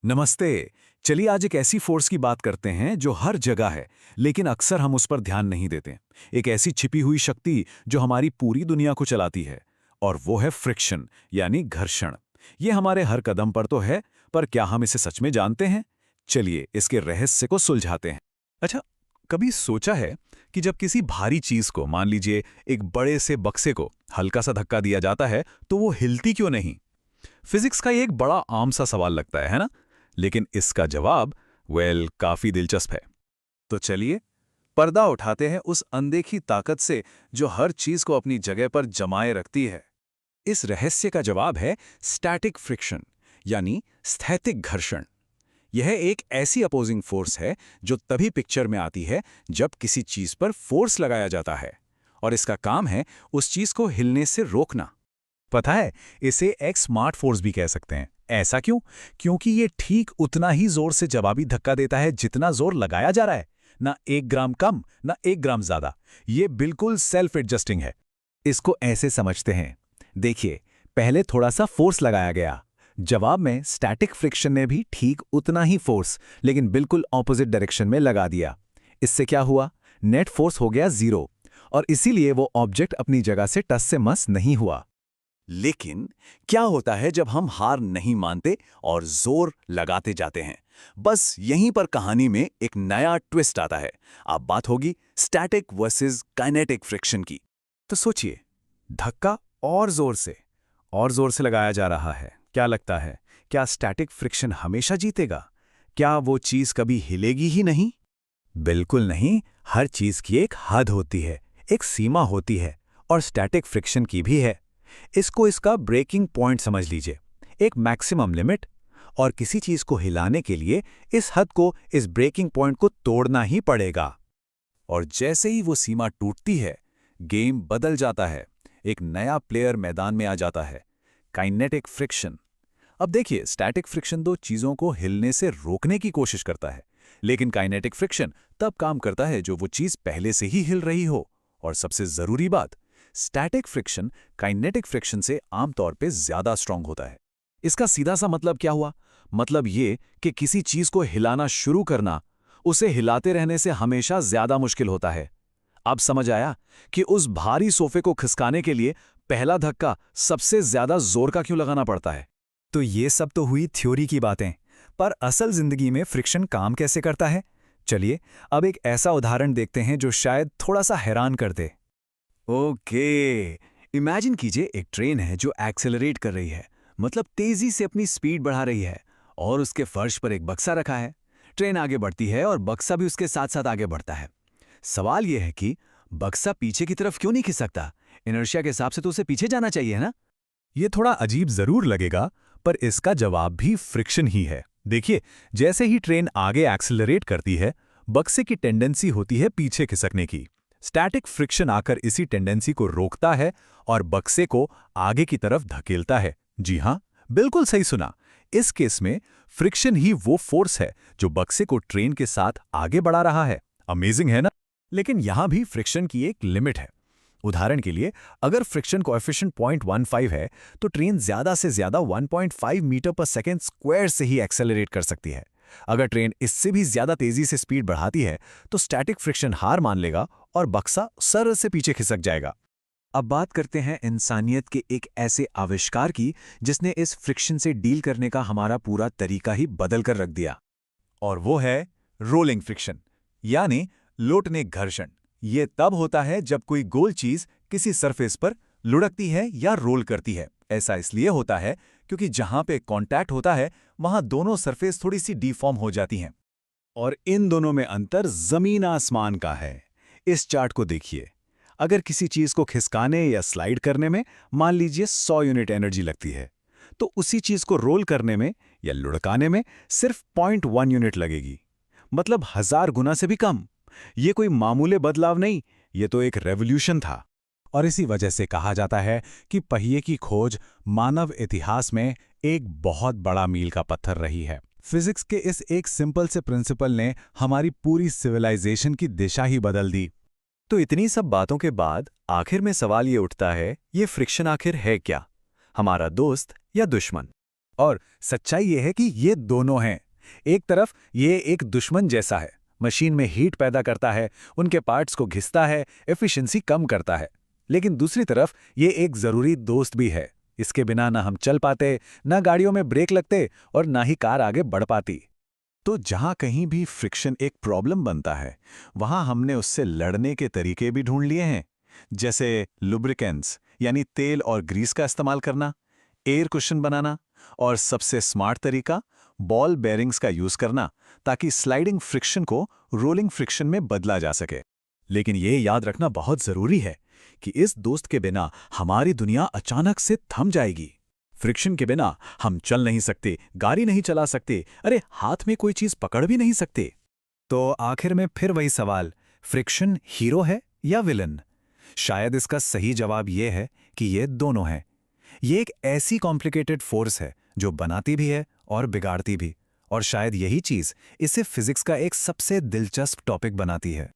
नमस्ते। चलिए आज एक ऐसी फोर्स की बात करते हैं जो हर जगह है, लेकिन अक्सर हम उस पर ध्यान नहीं देते। एक ऐसी छिपी हुई शक्ति जो हमारी पूरी दुनिया को चलाती है, और वो है फ्रिक्शन, यानी घर्षण। ये हमारे हर कदम पर तो है, पर क्या हम इसे सच में जानते हैं? चलिए इसके रहस्य को सुलझाते हैं। अच्छा, कभी सोचा है कि जब किसी भारी चीज को, मान लीजिए एक बड़े से बक्से को, हल्का सा धक्का दिया जाता है तो वो हिलती क्यों नहीं? फिजिक्स का ये एक बड़ा आम सा सवाल लगता है ना? लेकिन इसका जवाब काफी दिलचस्प है। तो चलिए पर्दा उठाते हैं उस अनदेखी ताकत से जो हर चीज को अपनी जगह पर जमाए रखती है। इस रहस्य का जवाब है स्टैटिक फ्रिक्शन, यानी स्थैतिक घर्षण। यह एक ऐसी अपोजिंग फोर्स है जो तभी पिक्चर में आती है जब किसी चीज पर फोर्स लगाया जाता है, और इसका काम है उस चीज को हिलने से रोकना। पता है, इसे एक स्मार्ट फोर्स भी कह सकते हैं। ऐसा क्यों? क्योंकि ये ठीक उतना ही जोर से जवाबी धक्का देता है जितना जोर लगाया जा रहा है। ना 1 ग्राम कम, ना 1 ग्राम ज्यादा। ये बिल्कुल सेल्फ एडजस्टिंग है। इसको ऐसे समझते हैं, देखिए, पहले थोड़ा सा फोर्स लगाया गया, जवाब में स्टैटिक फ्रिक्शन ने भी ठीक उतना ही फोर्स, लेकिन बिल्कुल ऑपोजिट डायरेक्शन में लगा दिया। इससे क्या हुआ? नेट फोर्स हो गया 0, और इसीलिए वो ऑब्जेक्ट अपनी जगह से टस से मस नहीं हुआ। लेकिन क्या होता है जब हम हार नहीं मानते और जोर लगाते जाते हैं? बस यहीं पर कहानी में एक नया ट्विस्ट आता है। अब बात होगी स्टैटिक वर्सेस काइनेटिक फ्रिक्शन की। तो सोचिए, धक्का और जोर से लगाया जा रहा है। क्या लगता है, क्या स्टैटिक फ्रिक्शन हमेशा जीतेगा? क्या वो चीज कभी हिलेगी ही नहीं? बिल्कुल नहीं। हर चीज की एक हद होती है, एक सीमा होती है, और स्टैटिक फ्रिक्शन की भी है। इसको इसका ब्रेकिंग पॉइंट समझ लीजिए, एक मैक्सिमम लिमिट। और किसी चीज को हिलाने के लिए इस हद को, इस ब्रेकिंग पॉइंट को तोड़ना ही पड़ेगा। और जैसे ही वो सीमा टूटती है, गेम बदल जाता है। एक नया प्लेयर मैदान में आ जाता है, काइनेटिक फ्रिक्शन। अब देखिए, स्टैटिक फ्रिक्शन दो चीजों को हिलने से रोकने की कोशिश करता है, लेकिन काइनेटिक फ्रिक्शन तब काम करता है जो वो चीज पहले से ही हिल रही हो। और सबसे जरूरी बात, स्टैटिक फ्रिक्शन काइनेटिक फ्रिक्शन से आमतौर पे ज्यादा स्ट्रांग होता है। इसका सीधा सा मतलब क्या हुआ? मतलब ये कि किसी चीज को हिलाना शुरू करना उसे हिलाते रहने से हमेशा ज्यादा मुश्किल होता है। अब समझ आया कि उस भारी सोफे को खिसकाने के लिए पहला धक्का सबसे ज्यादा जोर का क्यों लगाना पड़ता है। तो ये सब तो हुई थ्योरी की बातें, पर असल जिंदगी में फ्रिक्शन काम कैसे करता है? चलिए अब एक ऐसा उदाहरण देखते हैं जो शायद थोड़ा सा हैरान कर दे। ओके, इमेजिन कीजिए एक ट्रेन है जो एक्सेलरेट कर रही है, मतलब तेजी से अपनी स्पीड बढ़ा रही है, और उसके फर्श पर एक बक्सा रखा है। ट्रेन आगे बढ़ती है और बक्सा भी उसके साथ साथ आगे बढ़ता है। सवाल यह है कि बक्सा पीछे की तरफ क्यों नहीं खिसकता? इनर्शिया के हिसाब से तो उसे पीछे जाना चाहिए, है ना? ये थोड़ा अजीब जरूर लगेगा, पर इसका जवाब भी फ्रिक्शन ही है। देखिए, जैसे ही ट्रेन आगे एक्सेलरेट करती है, बक्से की टेंडेंसी होती है पीछे खिसकने की। स्टैटिक फ्रिक्शन आकर इसी टेंडेंसी को रोकता है और बक्से को आगे की तरफ धकेलता है। जी हां, बिल्कुल सही सुना। इस केस में फ्रिक्शन ही वो फोर्स है जो बक्से को ट्रेन के साथ आगे बढ़ा रहा है। अमेजिंग है ना? लेकिन यहां भी फ्रिक्शन की एक लिमिट है। उदाहरण के लिए, अगर फ्रिक्शन कोएफिशिएंट 0.15 है, तो ट्रेन ज्यादा से ज्यादा 1.5 मीटर पर सेकेंड स्क्वायर से ही एक्सेलरेट कर सकती है। अगर ट्रेन इससे भी ज्यादा तेजी से स्पीड बढ़ाती है, तो स्टैटिक फ्रिक्शन हार मान लेगा और बक्सा सरल से पीछे खिसक जाएगा। अब बात करते हैं इंसानियत के एक ऐसे आविष्कार की जिसने इस फ्रिक्शन से डील करने का हमारा पूरा तरीका ही बदल कर रख दिया। और वो है रोलिंग फ्रिक्शन, यानी लोटने घर्षण। ये तब होता है जब कोई गोल चीज किसी सरफेस पर लुढ़कती है या रोल करती है। ऐसा इसलिए होता है क्योंकि जहां पे कांटेक्ट होता है, वहां दोनों सरफेस थोड़ी सी डिफॉर्म हो जाती हैं। और इन दोनों में अंतर जमीन आसमान का है। इस चार्ट को देखिए। अगर किसी चीज को खिसकाने या स्लाइड करने में मान लीजिए 100 यूनिट एनर्जी लगती है, तो उसी चीज को रोल करने में या लुढ़काने में सिर्फ 0.1 यूनिट लगेगी। मतलब 1000 गुना से भी कम। ये कोई मामूली बदलाव नहीं, ये तो एक रेवोल्यूशन था। और इसी वजह से कहा जाता है कि पहिए की खोज मानव इतिहास में एक बहुत बड़ा मील का पत्थर रही है। फिजिक्स के इस एक सिंपल से प्रिंसिपल ने हमारी पूरी सिविलाइजेशन की दिशा ही बदल दी। तो इतनी सब बातों के बाद आखिर में सवाल ये उठता है, ये फ्रिक्शन आखिर है क्या? हमारा दोस्त या दुश्मन? और सच्चाई ये है कि ये दोनों हैं। एक तरफ ये एक दुश्मन जैसा है, मशीन में हीट पैदा करता है, उनके पार्ट्स को घिसता है, एफिशिएंसी कम करता है। लेकिन दूसरी तरफ ये एक ज़रूरी दोस्त भी है। इसके बिना ना हम चल पाते, ना गाड़ियों में ब्रेक लगते और ना ही कार आगे बढ़ पाती। तो जहां कहीं भी फ्रिक्शन एक प्रॉब्लम बनता है, वहां हमने उससे लड़ने के तरीके भी ढूंढ लिए हैं, जैसे लुब्रिकेंट्स यानी तेल और ग्रीस का इस्तेमाल करना, एयर कुशन बनाना, और सबसे स्मार्ट तरीका बॉल बेयरिंग्स का यूज करना, ताकि स्लाइडिंग फ्रिक्शन को रोलिंग फ्रिक्शन में बदला जा सके। लेकिन ये याद रखना बहुत ज़रूरी है कि इस दोस्त के बिना हमारी दुनिया अचानक से थम जाएगी। फ्रिक्शन के बिना हम चल नहीं सकते, गाड़ी नहीं चला सकते, अरे हाथ में कोई चीज़ पकड़ भी नहीं सकते। तो आखिर में फिर वही सवाल, फ्रिक्शन हीरो है या विलन? शायद इसका सही जवाब ये है कि ये दोनों हैं। ये एक ऐसी कॉम्प्लिकेटेड फोर्स है जो बनाती भी है और बिगाड़ती भी, और शायद यही चीज़ इसे फिजिक्स का एक सबसे दिलचस्प टॉपिक बनाती है।